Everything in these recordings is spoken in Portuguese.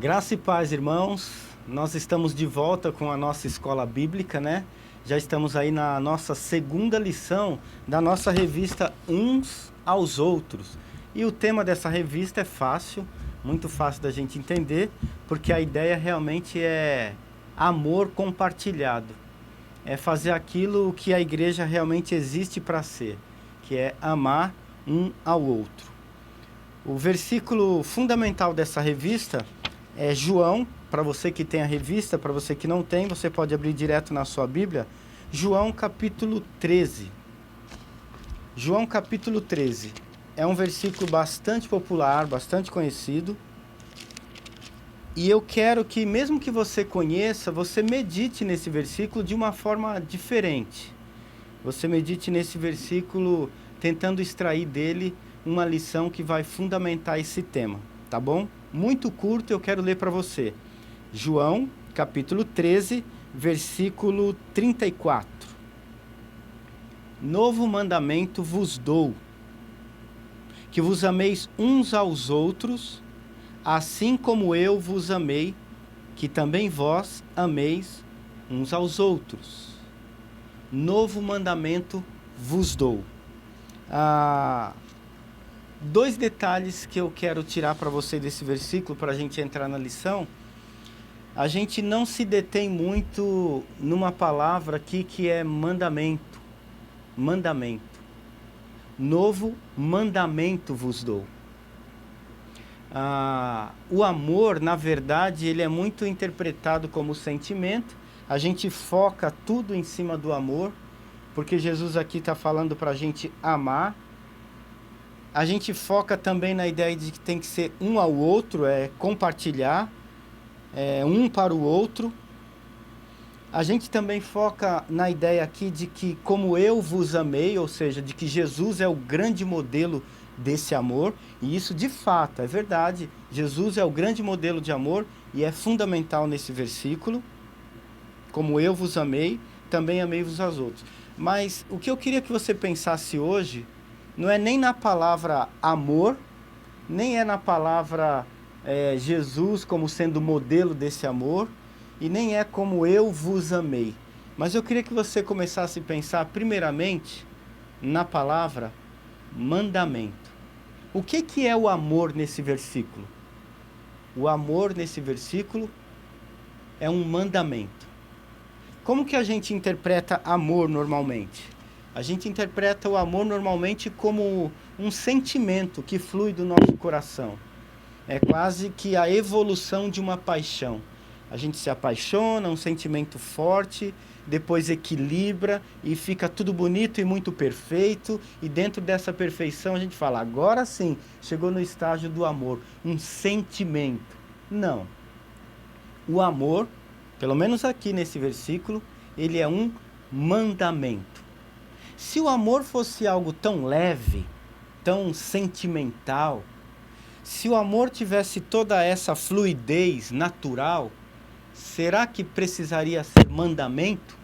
Graça e paz, irmãos. Nós estamos de volta com a nossa escola bíblica, né? Já estamos aí na nossa segunda lição da nossa revista Uns aos Outros. E o tema dessa revista é fácil, muito fácil da gente entender, porque a ideia realmente é amor compartilhado. É fazer aquilo que a igreja realmente existe para ser, que é amar um ao outro. O versículo fundamental dessa revista é João. Para você que tem a revista, para você que não tem, você pode abrir direto na sua Bíblia. João capítulo 13. João capítulo 13. É um versículo bastante popular, bastante conhecido. E eu quero que, mesmo que você conheça, você medite nesse versículo de uma forma diferente. Você medite nesse versículo tentando extrair dele uma lição que vai fundamentar esse tema, tá bom? Muito curto, eu quero ler para você. João, capítulo 13, versículo 34. Novo mandamento vos dou, que vos ameis uns aos outros, assim como eu vos amei, que também vós ameis uns aos outros. Novo mandamento vos dou. Dois detalhes que eu quero tirar para você desse versículo, para a gente entrar na lição. A gente não se detém muito numa palavra aqui que é mandamento. Mandamento. Novo mandamento vos dou. O amor, na verdade, ele é muito interpretado como sentimento. A gente foca tudo em cima do amor, porque Jesus aqui está falando para a gente amar. A gente foca também na ideia de que tem que ser um ao outro, compartilhar, um para o outro. A gente também foca na ideia aqui de que como eu vos amei, ou seja, de que Jesus é o grande modelo desse amor. E isso de fato é verdade. Jesus é o grande modelo de amor e é fundamental nesse versículo. Como eu vos amei, também amei-vos aos outros. Mas o que eu queria que você pensasse hoje não é nem na palavra amor, nem é na palavra Jesus como sendo o modelo desse amor, e nem é como eu vos amei. Mas eu queria que você começasse a pensar primeiramente na palavra mandamento. O que é o amor nesse versículo? O amor nesse versículo é um mandamento. Como que a gente interpreta amor normalmente? A gente interpreta o amor normalmente como um sentimento que flui do nosso coração. É quase que a evolução de uma paixão. A gente se apaixona, um sentimento forte, depois equilibra e fica tudo bonito e muito perfeito. E dentro dessa perfeição a gente fala, agora sim, chegou no estágio do amor, um sentimento. Não. O amor, pelo menos aqui nesse versículo, ele é um mandamento. Se o amor fosse algo tão leve, tão sentimental, se o amor tivesse toda essa fluidez natural, será que precisaria ser mandamento?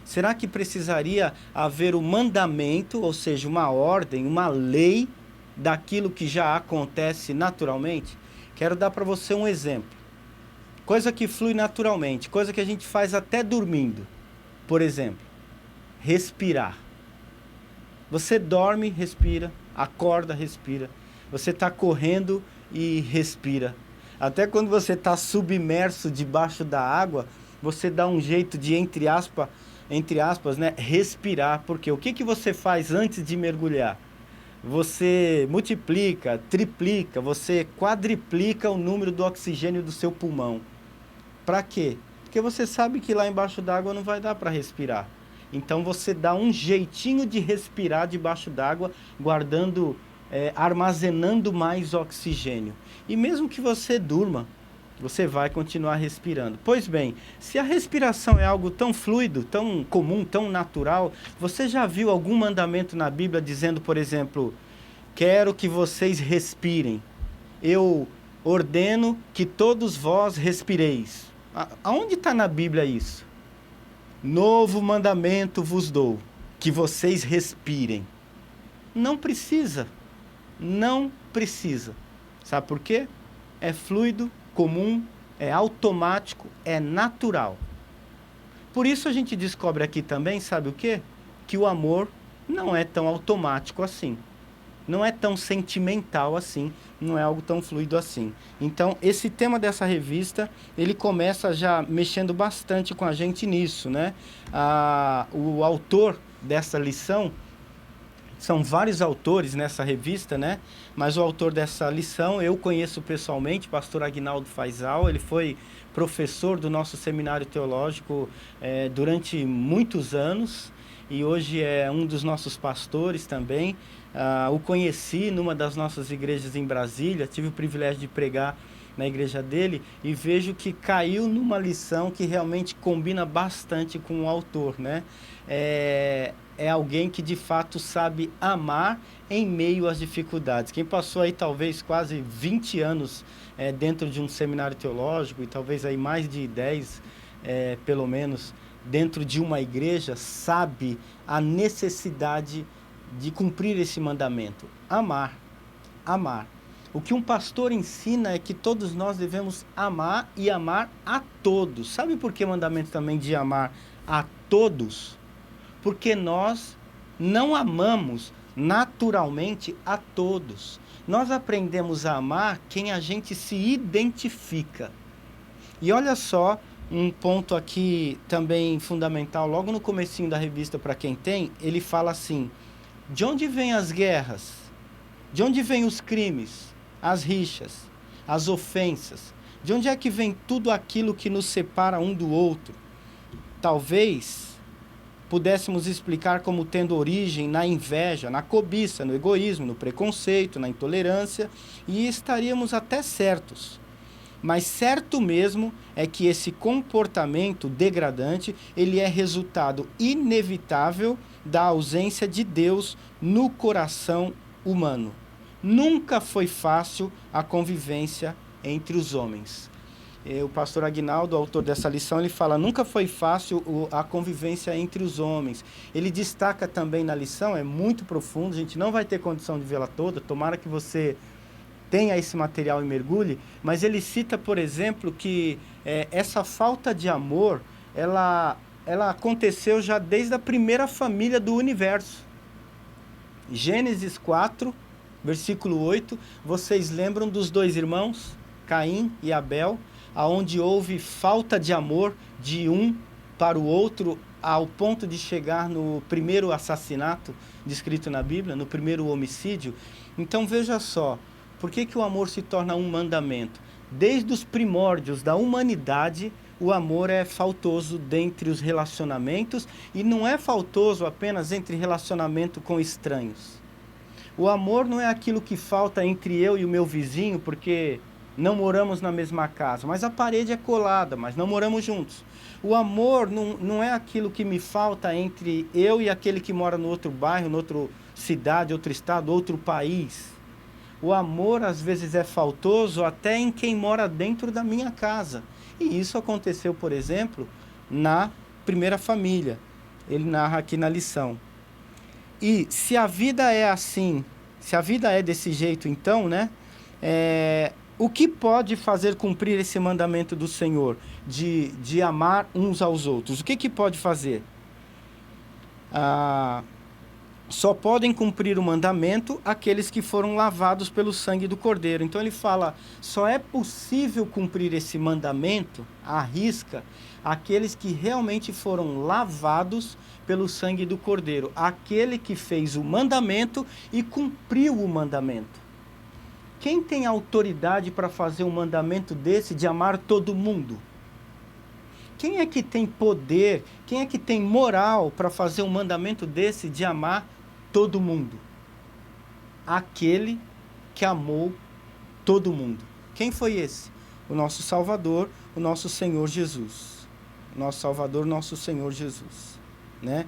Será que precisaria haver o mandamento, ou seja, uma ordem, uma lei daquilo que já acontece naturalmente? Quero dar para você um exemplo. Coisa que flui naturalmente, coisa que a gente faz até dormindo. Por exemplo, respirar. Você dorme, respira, acorda, respira. Você está correndo e respira. Até quando você está submerso debaixo da água, você dá um jeito de, entre aspas, né, respirar. Porque o que você faz antes de mergulhar? Você multiplica, triplica, você quadriplica o número do oxigênio do seu pulmão. Para quê? Porque você sabe que lá embaixo d'água não vai dar para respirar. Então você dá um jeitinho de respirar debaixo d'água, armazenando mais oxigênio. E mesmo que você durma, você vai continuar respirando. Pois bem, se a respiração é algo tão fluido, tão comum, tão natural, você já viu algum mandamento na Bíblia dizendo, por exemplo, quero que vocês respirem. Eu ordeno que todos vós respireis. Aonde está na Bíblia isso? Novo mandamento vos dou, que vocês respirem. Não precisa. Não precisa. Sabe por quê? É fluido, comum, é automático, é natural. Por isso a gente descobre aqui também, sabe o quê? Que o amor não é tão automático assim. Não é tão sentimental assim, não é algo tão fluido assim. Então, esse tema dessa revista, ele começa já mexendo bastante com a gente nisso, né? O autor dessa lição, são vários autores nessa revista, né? Mas o autor dessa lição eu conheço pessoalmente, pastor Aguinaldo Faisal. Ele foi professor do nosso seminário teológico durante muitos anos e hoje é um dos nossos pastores também. O conheci numa das nossas igrejas em Brasília, tive o privilégio de pregar na igreja dele e vejo que caiu numa lição que realmente combina bastante com o autor, né? É alguém que de fato sabe amar em meio às dificuldades. Quem passou aí talvez quase 20 anos dentro de um seminário teológico e talvez aí mais de 10, pelo menos, dentro de uma igreja, sabe a necessidade de cumprir esse mandamento. Amar. Amar. O que um pastor ensina é que todos nós devemos amar e amar a todos. Sabe por que o mandamento também de amar a todos? Porque nós não amamos naturalmente a todos. Nós aprendemos a amar quem a gente se identifica. E olha só, um ponto aqui também fundamental, logo no comecinho da revista, para quem tem, ele fala assim: de onde vêm as guerras? De onde vêm os crimes, as rixas, as ofensas? De onde é que vem tudo aquilo que nos separa um do outro? Talvez pudéssemos explicar como tendo origem na inveja, na cobiça, no egoísmo, no preconceito, na intolerância, e estaríamos até certos. Mas certo mesmo é que esse comportamento degradante, ele é resultado inevitável da ausência de Deus no coração humano. Nunca foi fácil a convivência entre os homens. O pastor Aguinaldo, autor dessa lição, ele fala: nunca foi fácil a convivência entre os homens. Ele destaca também na lição, é muito profundo, a gente não vai ter condição de vê-la toda, tomara que você tenha esse material e mergulhe, mas ele cita, por exemplo, que essa falta de amor, ela aconteceu já desde a primeira família do universo. Gênesis 4, versículo 8, vocês lembram dos dois irmãos, Caim e Abel, aonde houve falta de amor de um para o outro, ao ponto de chegar no primeiro assassinato descrito na Bíblia, no primeiro homicídio. Então veja só, por que o amor se torna um mandamento? Desde os primórdios da humanidade, o amor é faltoso dentre os relacionamentos, e não é faltoso apenas entre relacionamento com estranhos. O amor não é aquilo que falta entre eu e o meu vizinho, porque não moramos na mesma casa, mas a parede é colada, mas não moramos juntos. O amor não é aquilo que me falta entre eu e aquele que mora no outro bairro, na outra cidade, outro estado, outro país. O amor às vezes é faltoso até em quem mora dentro da minha casa. E isso aconteceu, por exemplo, na primeira família. Ele narra aqui na lição. E se a vida é assim, se a vida é desse jeito, então, né? O que pode fazer cumprir esse mandamento do Senhor de amar uns aos outros? O que pode fazer? Só podem cumprir o mandamento aqueles que foram lavados pelo sangue do Cordeiro. Então ele fala, só é possível cumprir esse mandamento, à risca, aqueles que realmente foram lavados pelo sangue do Cordeiro. Aquele que fez o mandamento e cumpriu o mandamento. Quem tem autoridade para fazer um mandamento desse de amar todo mundo? Quem é que tem poder, quem é que tem moral para fazer um mandamento desse de amar todo mundo? Aquele que amou todo mundo. Quem foi esse? O nosso Salvador, o nosso Senhor Jesus. Nosso Salvador, nosso Senhor Jesus. Né?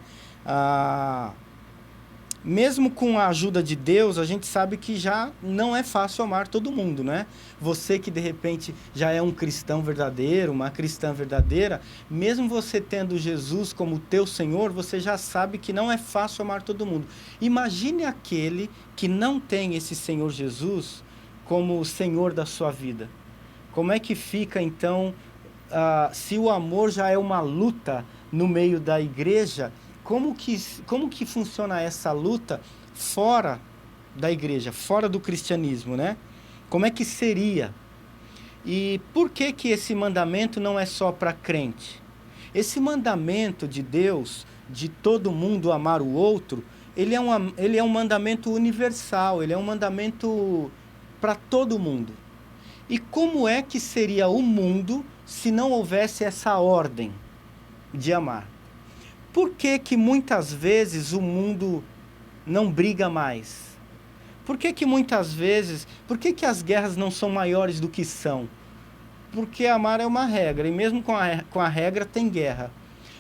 Mesmo com a ajuda de Deus, a gente sabe que já não é fácil amar todo mundo, né? Você que de repente já é um cristão verdadeiro, uma cristã verdadeira, mesmo você tendo Jesus como teu Senhor, você já sabe que não é fácil amar todo mundo. Imagine aquele que não tem esse Senhor Jesus como o Senhor da sua vida, Como é que fica, então, se o amor já é uma luta no meio da igreja, como que funciona essa luta fora da igreja, fora do cristianismo, né? Como é que seria? E por que que esse mandamento não é só para crente? Esse mandamento de Deus, de todo mundo amar o outro, ele é um mandamento universal, ele é um mandamento para todo mundo. E como é que seria o mundo se não houvesse essa ordem de amar? Por que que muitas vezes o mundo não briga mais? Por que que muitas vezes, por que que as guerras não são maiores do que são? Porque amar é uma regra, e mesmo com a regra tem guerra.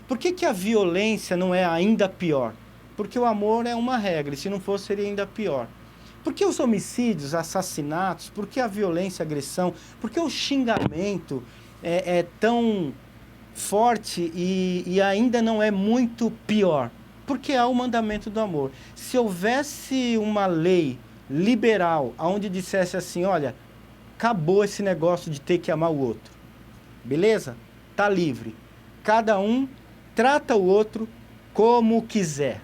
Por que que a violência não é ainda pior? Porque o amor é uma regra, e se não fosse seria ainda pior. Por que os homicídios, assassinatos, por que a violência, a agressão, por que o xingamento é tão forte e ainda não é muito pior? Porque há o mandamento do amor. Se houvesse uma lei liberal, onde dissesse assim, olha, acabou esse negócio de ter que amar o outro, beleza? Tá livre. Cada um trata o outro como quiser.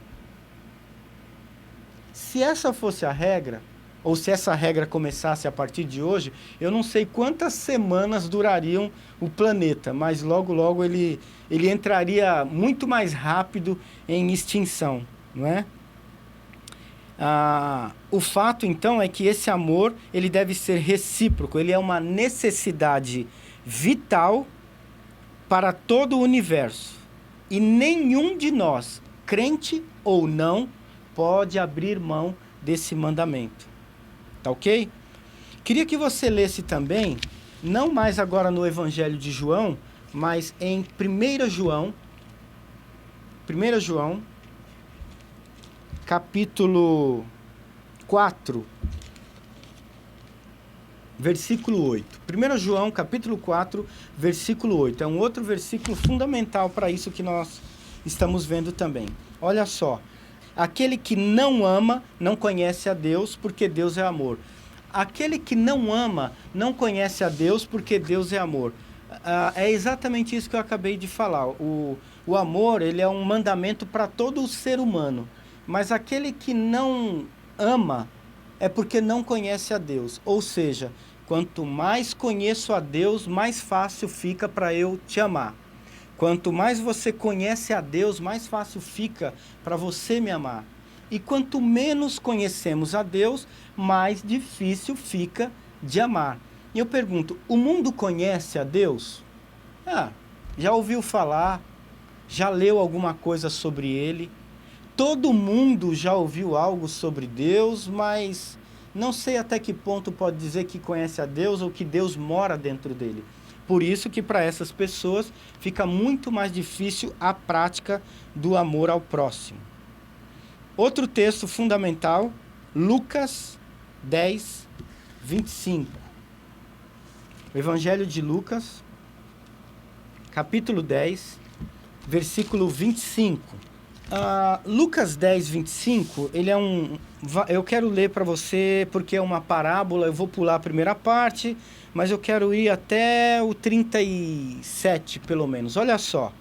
Se essa fosse a regra, ou se essa regra começasse a partir de hoje, eu não sei quantas semanas durariam o planeta, mas logo, logo ele entraria muito mais rápido em extinção, não é? O fato, então, é que esse amor ele deve ser recíproco, ele é uma necessidade vital para todo o universo. E nenhum de nós, crente ou não, pode abrir mão desse mandamento. Tá ok? Queria que você lesse também, não mais agora no Evangelho de João, mas em 1 João, capítulo 4, versículo 8. 1 João, capítulo 4, versículo 8. É um outro versículo fundamental para isso que nós estamos vendo também. Olha só. Aquele que não ama não conhece a Deus, porque Deus é amor. Aquele que não ama não conhece a Deus, porque Deus é amor. É exatamente isso que eu acabei de falar. O amor, ele é um mandamento para todo o ser humano. Mas aquele que não ama é porque não conhece a Deus. Ou seja, quanto mais conheço a Deus, mais fácil fica para eu te amar. Quanto mais você conhece a Deus, mais fácil fica para você me amar. E quanto menos conhecemos a Deus, mais difícil fica de amar. E eu pergunto, o mundo conhece a Deus? Já ouviu falar, já leu alguma coisa sobre ele. Todo mundo já ouviu algo sobre Deus, mas não sei até que ponto pode dizer que conhece a Deus ou que Deus mora dentro dele. Por isso que para essas pessoas fica muito mais difícil a prática do amor ao próximo. Outro texto fundamental, Lucas 10, 25. O Evangelho de Lucas, capítulo 10, versículo 25. Lucas 10, 25, ele é eu quero ler para você porque é uma parábola, eu vou pular a primeira parte, mas eu quero ir até o 37, pelo menos. Olha só,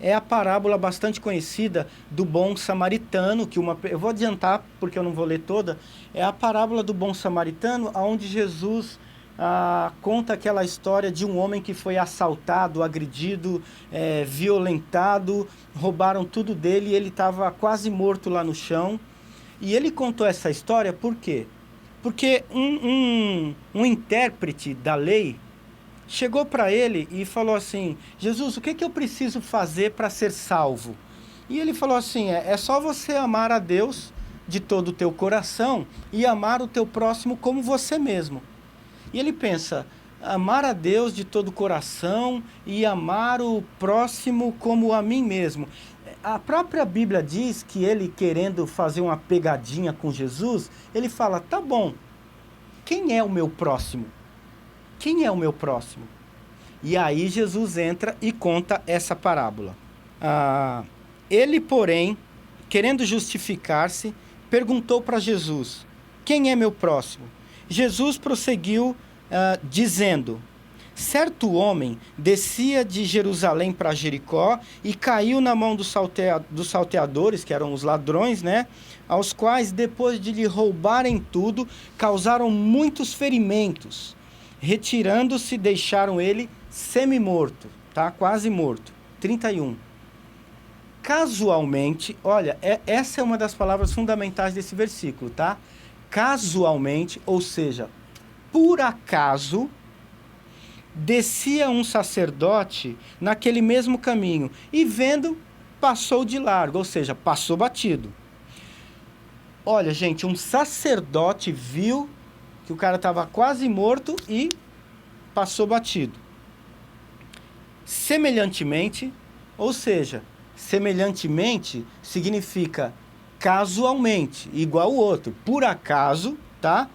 é a parábola bastante conhecida do bom samaritano, eu vou adiantar porque eu não vou ler toda, é a parábola do bom samaritano, onde Jesus conta aquela história de um homem que foi assaltado, agredido, violentado, roubaram tudo dele e ele estava quase morto lá no chão. E ele contou essa história por quê? Porque um intérprete da lei chegou para ele e falou assim, Jesus, o que eu preciso fazer para ser salvo? E ele falou assim, é só você amar a Deus de todo o teu coração e amar o teu próximo como você mesmo. E ele pensa, amar a Deus de todo o coração e amar o próximo como a mim mesmo. A própria Bíblia diz que ele, querendo fazer uma pegadinha com Jesus, ele fala, tá bom, quem é o meu próximo? Quem é o meu próximo? E aí Jesus entra e conta essa parábola. Ele, porém, querendo justificar-se, perguntou para Jesus, quem é meu próximo? Jesus prosseguiu dizendo, Certo homem descia de Jerusalém para Jericó e caiu na mão dos salteadores, que eram os ladrões, né? Aos quais, depois de lhe roubarem tudo, causaram muitos ferimentos. Retirando-se, deixaram ele semi-morto, tá? Quase morto. 31. Casualmente, olha, essa é uma das palavras fundamentais desse versículo, tá? Casualmente, ou seja, por acaso, descia um sacerdote naquele mesmo caminho e, vendo, passou de largo, ou seja, passou batido. Olha, gente, um sacerdote viu que o cara estava quase morto e passou batido. Semelhantemente, ou seja, semelhantemente significa casualmente, igual o outro, por acaso, tá?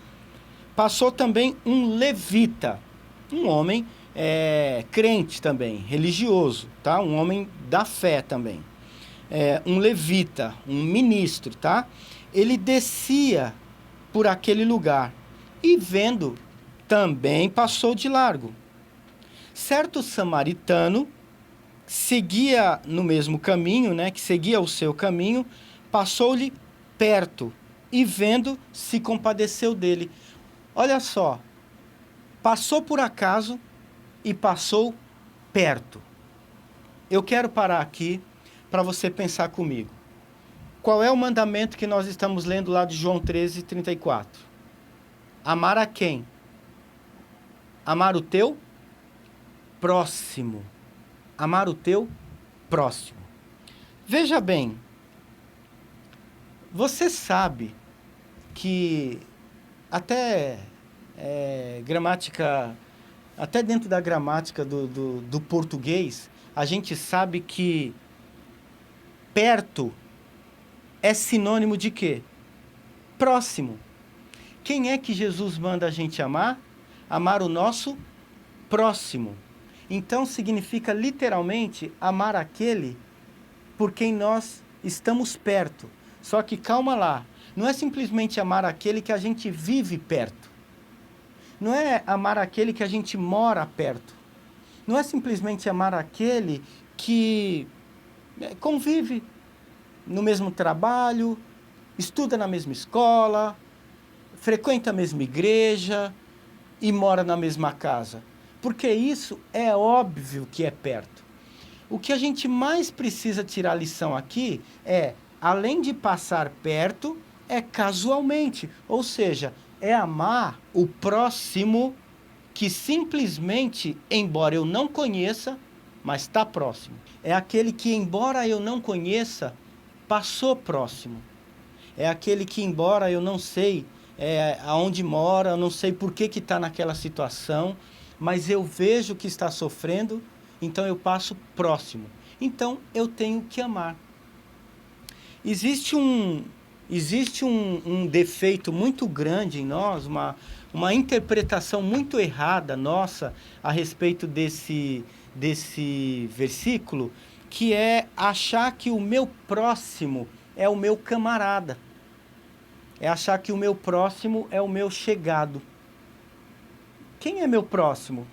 Passou também um levita, um homem crente também, religioso, tá? Um homem da fé também. Um levita, um ministro, tá? Ele descia por aquele lugar e, vendo, também passou de largo. Certo samaritano seguia no mesmo caminho, né? Que seguia o seu caminho, passou-lhe perto e, vendo, se compadeceu dele. Olha só, passou por acaso e passou perto. Eu quero parar aqui para você pensar comigo. Qual é o mandamento que nós estamos lendo lá de João 13:34? Amar a quem? Amar o teu próximo. Amar o teu próximo. Veja bem, você sabe que até gramática, até dentro da gramática do português, a gente sabe que perto é sinônimo de quê? Próximo. Quem é que Jesus manda a gente amar? Amar o nosso próximo. Então significa literalmente amar aquele por quem nós estamos perto. Só que calma lá, não é simplesmente amar aquele que a gente vive perto. Não é amar aquele que a gente mora perto. Não é simplesmente amar aquele que convive no mesmo trabalho, estuda na mesma escola, frequenta a mesma igreja e mora na mesma casa. Porque isso é óbvio que é perto. O que a gente mais precisa tirar lição aqui é, além de passar perto, é casualmente. Ou seja, é amar o próximo que simplesmente, embora eu não conheça, mas está próximo. É aquele que, embora eu não conheça, passou próximo. É aquele que, embora eu não sei aonde mora, eu não sei por que está naquela situação, mas eu vejo que está sofrendo, então eu passo próximo. Então eu tenho que amar. Existe um defeito muito grande em nós, uma interpretação muito errada nossa a respeito desse versículo, que é achar que o meu próximo é o meu camarada. É achar que o meu próximo é o meu chegado. Quem é meu próximo?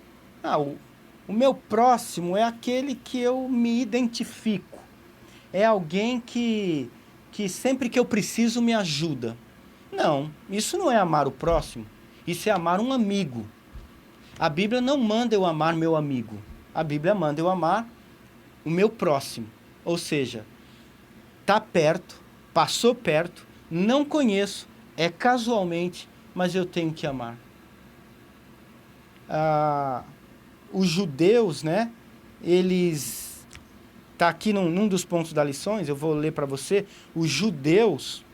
O meu próximo é aquele que eu me identifico. É alguém que sempre que eu preciso me ajuda. Não, isso não é amar o próximo. Isso é amar um amigo. A Bíblia não manda eu amar meu amigo. A Bíblia manda eu amar o meu próximo. Ou seja, está perto, passou perto, não conheço, é casualmente, mas eu tenho que amar. Os judeus, né? Eles... Está aqui num dos pontos das lições, eu vou ler para você. Os judeus,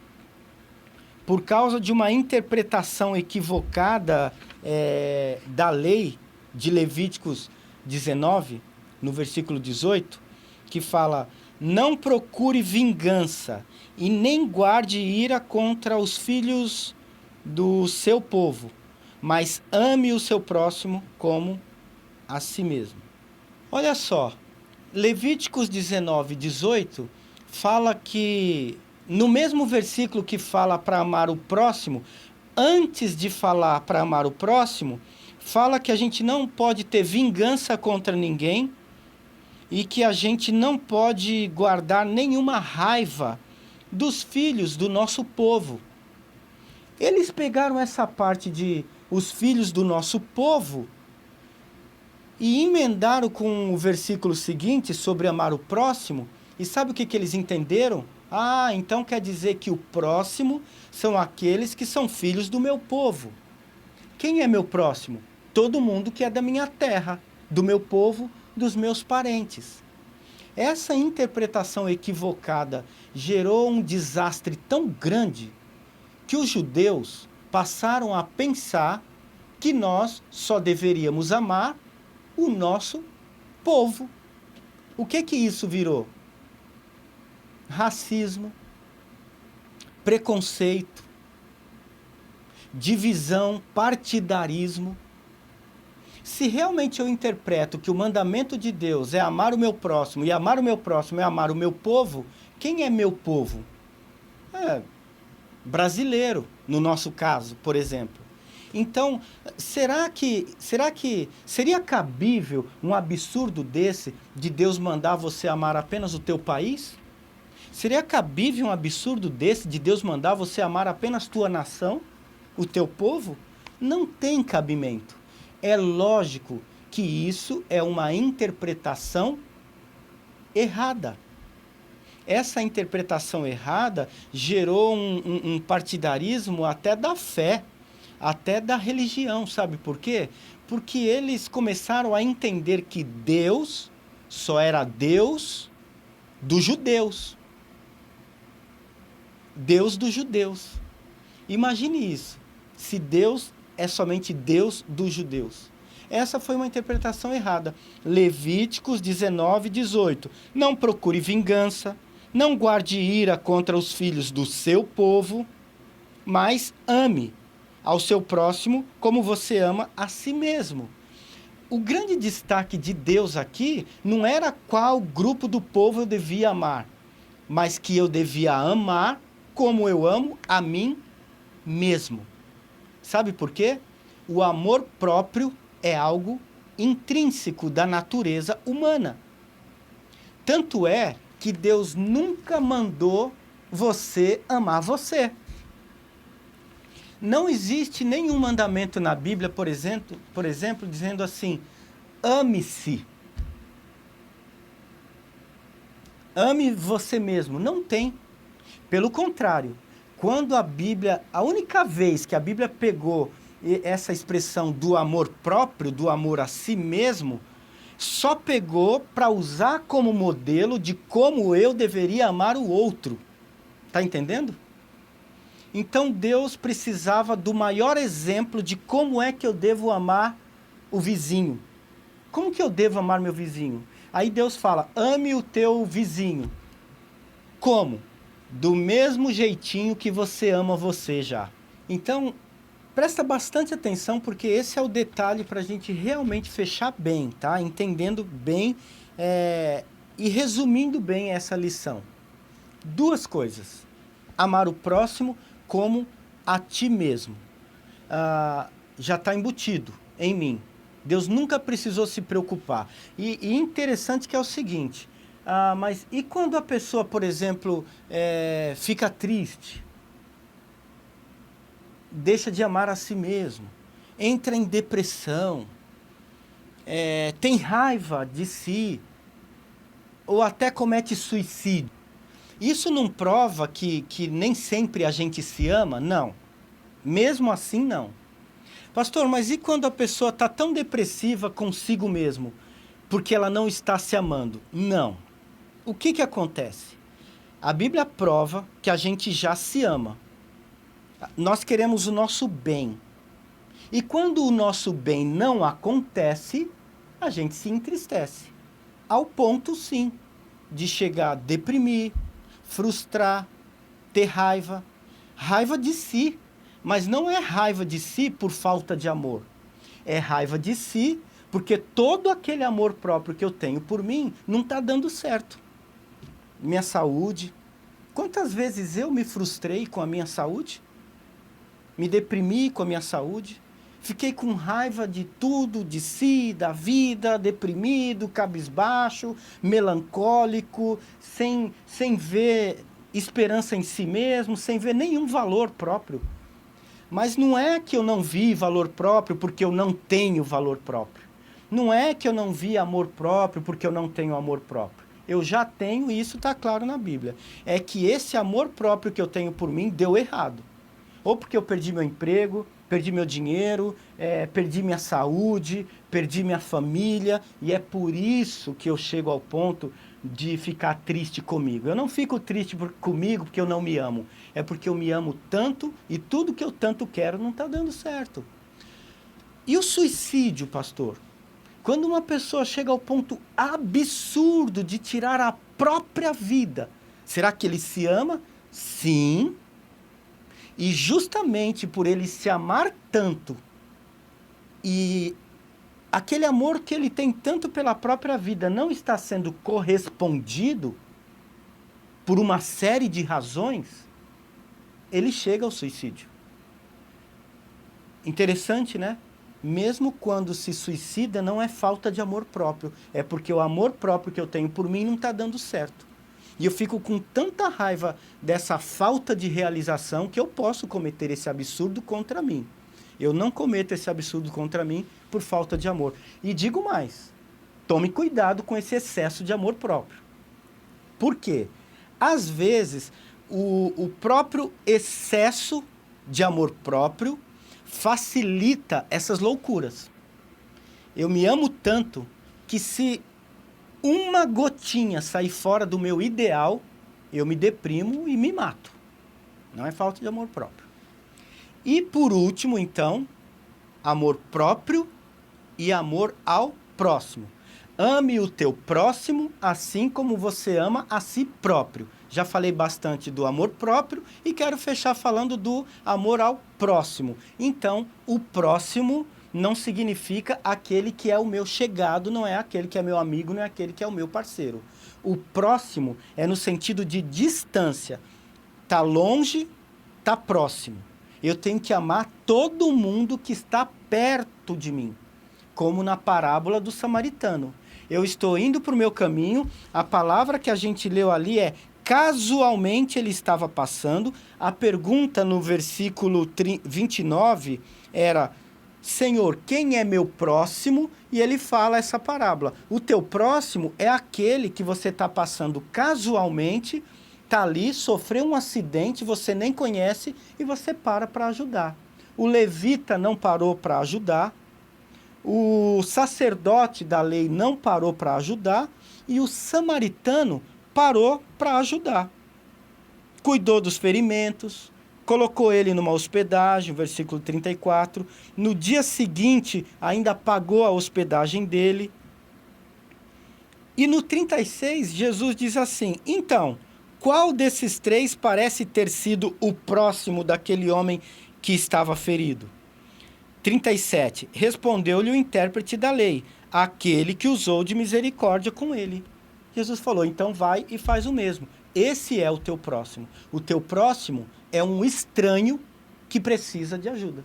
por causa de uma interpretação equivocada da lei de Levíticos 19, no versículo 18, que fala: não procure vingança e nem guarde ira contra os filhos do seu povo, mas ame o seu próximo como a si mesmo. Olha só, Levíticos 19, 18 fala que, no mesmo versículo que fala para amar o próximo, antes de falar para amar o próximo, fala que a gente não pode ter vingança contra ninguém e que a gente não pode guardar nenhuma raiva dos filhos do nosso povo. Eles pegaram essa parte de os filhos do nosso povo e emendaram com o versículo seguinte sobre amar o próximo. E sabe o que eles entenderam? Ah, então quer dizer que o próximo são aqueles que são filhos do meu povo. Quem é meu próximo? Todo mundo que é da minha terra, do meu povo, dos meus parentes. Essa interpretação equivocada gerou um desastre tão grande que os judeus passaram a pensar que nós só deveríamos amar o nosso povo. O que isso virou? Racismo, preconceito, divisão, partidarismo. Se realmente eu interpreto que o mandamento de Deus é amar o meu próximo, e amar o meu próximo é amar o meu povo, quem é meu povo? Brasileiro, no nosso caso, por exemplo. Então, será que seria cabível um absurdo desse de Deus mandar você amar apenas o teu país? Seria cabível um absurdo desse de Deus mandar você amar apenas tua nação, o teu povo? Não tem cabimento. É lógico que isso é uma interpretação errada. Essa interpretação errada gerou um partidarismo até da fé, até da religião, sabe por quê? Porque eles começaram a entender que Deus só era Deus dos judeus. Deus dos judeus. Imagine isso, se Deus é somente Deus dos judeus. Essa foi uma interpretação errada. Levíticos 19, 18. Não procure vingança, não guarde ira contra os filhos do seu povo, mas ame ao seu próximo como você ama a si mesmo. O grande destaque de Deus aqui não era qual grupo do povo eu devia amar, mas que eu devia amar como eu amo a mim mesmo. Sabe por quê? O amor próprio é algo intrínseco da natureza humana. Tanto é que Deus nunca mandou você amar você. Não existe nenhum mandamento na Bíblia, por exemplo, dizendo assim: ame-se. Ame você mesmo. Não tem. Pelo contrário, quando a única vez que a Bíblia pegou essa expressão do amor próprio, do amor a si mesmo, só pegou para usar como modelo de como eu deveria amar o outro. Tá entendendo? Então Deus precisava do maior exemplo de como é que eu devo amar o vizinho. Como que eu devo amar meu vizinho? Aí Deus fala: ame o teu vizinho. Como? Do mesmo jeitinho que você ama você já. Então, presta bastante atenção, porque esse é o detalhe para a gente realmente fechar bem, tá? Entendendo bem e resumindo bem essa lição. Duas coisas. Amar o próximo como a ti mesmo. Já está embutido em mim. Deus nunca precisou se preocupar. E interessante que é o seguinte: mas e quando a pessoa, por exemplo, fica triste? Deixa de amar a si mesmo, entra em depressão, tem raiva de si, ou até comete suicídio. Isso não prova que nem sempre a gente se ama? Não. Mesmo assim, não. Pastor, mas e quando a pessoa está tão depressiva consigo mesmo, porque ela não está se amando? Não. O que acontece? A Bíblia prova que a gente já se ama. Nós queremos o nosso bem. E quando o nosso bem não acontece, a gente se entristece. Ao ponto, sim, de chegar a deprimir, frustrar, ter raiva. Raiva de si. Mas não é raiva de si por falta de amor. É raiva de si porque todo aquele amor próprio que eu tenho por mim não está dando certo. Minha saúde. Quantas vezes eu me frustrei com a minha saúde? Me deprimi com a minha saúde? Fiquei com raiva de tudo, de si, da vida, deprimido, cabisbaixo, melancólico, sem ver esperança em si mesmo, sem ver nenhum valor próprio. Mas não é que eu não vi valor próprio porque eu não tenho valor próprio. Não é que eu não vi amor próprio porque eu não tenho amor próprio. Eu já tenho e isso está claro na Bíblia. É que esse amor próprio que eu tenho por mim deu errado. Ou porque eu perdi meu emprego, perdi meu dinheiro, perdi minha saúde, perdi minha família, e é por isso que eu chego ao ponto de ficar triste comigo. Eu não fico triste comigo porque eu não me amo, é porque eu me amo tanto e tudo que eu tanto quero não está dando certo. E o suicídio, pastor? Quando uma pessoa chega ao ponto absurdo de tirar a própria vida, será que ele se ama? Sim. E justamente por ele se amar tanto, e aquele amor que ele tem tanto pela própria vida não está sendo correspondido por uma série de razões, ele chega ao suicídio. Interessante, né? Mesmo quando se suicida, não é falta de amor próprio, é porque o amor próprio que eu tenho por mim não está dando certo. E eu fico com tanta raiva dessa falta de realização que eu posso cometer esse absurdo contra mim. Eu não cometo esse absurdo contra mim por falta de amor. E digo mais, tome cuidado com esse excesso de amor próprio. Por quê? Às vezes, o próprio excesso de amor próprio facilita essas loucuras. Eu me amo tanto que se uma gotinha sair fora do meu ideal, eu me deprimo e me mato. Não é falta de amor próprio. E por último, então, amor próprio e amor ao próximo. Ame o teu próximo assim como você ama a si próprio. Já falei bastante do amor próprio e quero fechar falando do amor ao próximo. Então, o próximo não significa aquele que é o meu chegado, não é aquele que é meu amigo, não é aquele que é o meu parceiro. O próximo é no sentido de distância. Tá longe, tá próximo. Eu tenho que amar todo mundo que está perto de mim, como na parábola do samaritano. Eu estou indo para o meu caminho, a palavra que a gente leu ali é casualmente ele estava passando. A pergunta no versículo 29 era: Senhor, quem é meu próximo? E ele fala essa parábola. O teu próximo é aquele que você está passando casualmente, está ali, sofreu um acidente, você nem conhece e você para ajudar. O levita não parou para ajudar, o sacerdote da lei não parou para ajudar e o samaritano parou para ajudar. Cuidou dos ferimentos, colocou ele numa hospedagem, versículo 34. No dia seguinte, ainda pagou a hospedagem dele. E no 36, Jesus diz assim: então, qual desses três parece ter sido o próximo daquele homem que estava ferido? 37. Respondeu-lhe o intérprete da lei, aquele que usou de misericórdia com ele. Jesus falou: então vai e faz o mesmo. Esse é o teu próximo. O teu próximo é um estranho que precisa de ajuda.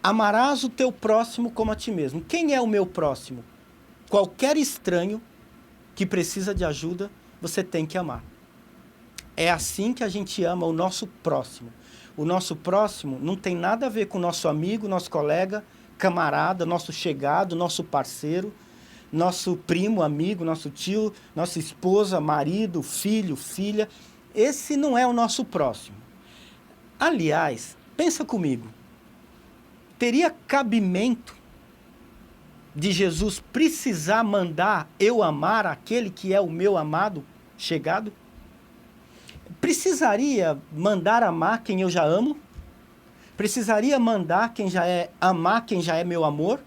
Amarás o teu próximo como a ti mesmo. Quem é o meu próximo? Qualquer estranho que precisa de ajuda, você tem que amar. É assim que a gente ama o nosso próximo. O nosso próximo não tem nada a ver com o nosso amigo, nosso colega, camarada, nosso chegado, nosso parceiro, nosso primo, amigo, nosso tio, nossa esposa, marido, filho, filha. Esse não é o nosso próximo. Aliás, pensa comigo. Teria cabimento de Jesus precisar mandar eu amar aquele que é o meu amado chegado? Precisaria mandar amar quem eu já amo? Precisaria mandar amar quem já é meu amor?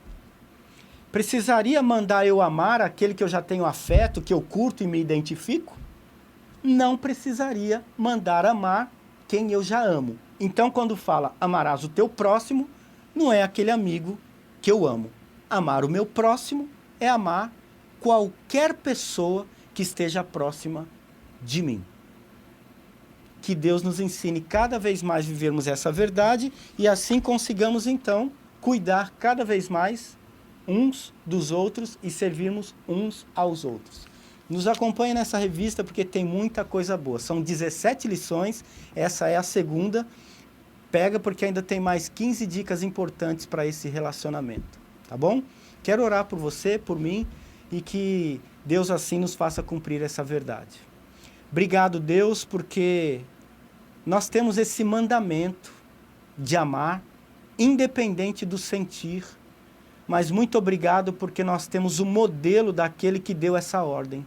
Precisaria mandar eu amar aquele que eu já tenho afeto, que eu curto e me identifico? Não precisaria mandar amar quem eu já amo. Então, quando fala amarás o teu próximo, não é aquele amigo que eu amo. Amar o meu próximo é amar qualquer pessoa que esteja próxima de mim. Que Deus nos ensine cada vez mais a vivermos essa verdade e assim consigamos, então, cuidar cada vez mais uns dos outros e servirmos uns aos outros. Nos acompanhe nessa revista porque tem muita coisa boa. São 17 lições, essa é a segunda. Pega porque ainda tem mais 15 dicas importantes para esse relacionamento, tá bom? Quero orar por você, por mim, e que Deus assim nos faça cumprir essa verdade. Obrigado, Deus, porque nós temos esse mandamento de amar, independente do sentir, mas muito obrigado porque nós temos o modelo daquele que deu essa ordem.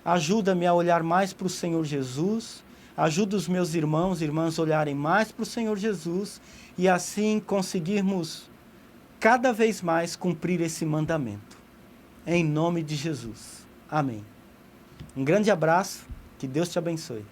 Ajuda-me a olhar mais para o Senhor Jesus, ajuda os meus irmãos e irmãs a olharem mais para o Senhor Jesus e assim conseguirmos cada vez mais cumprir esse mandamento. Em nome de Jesus. Amém. Um grande abraço, que Deus te abençoe.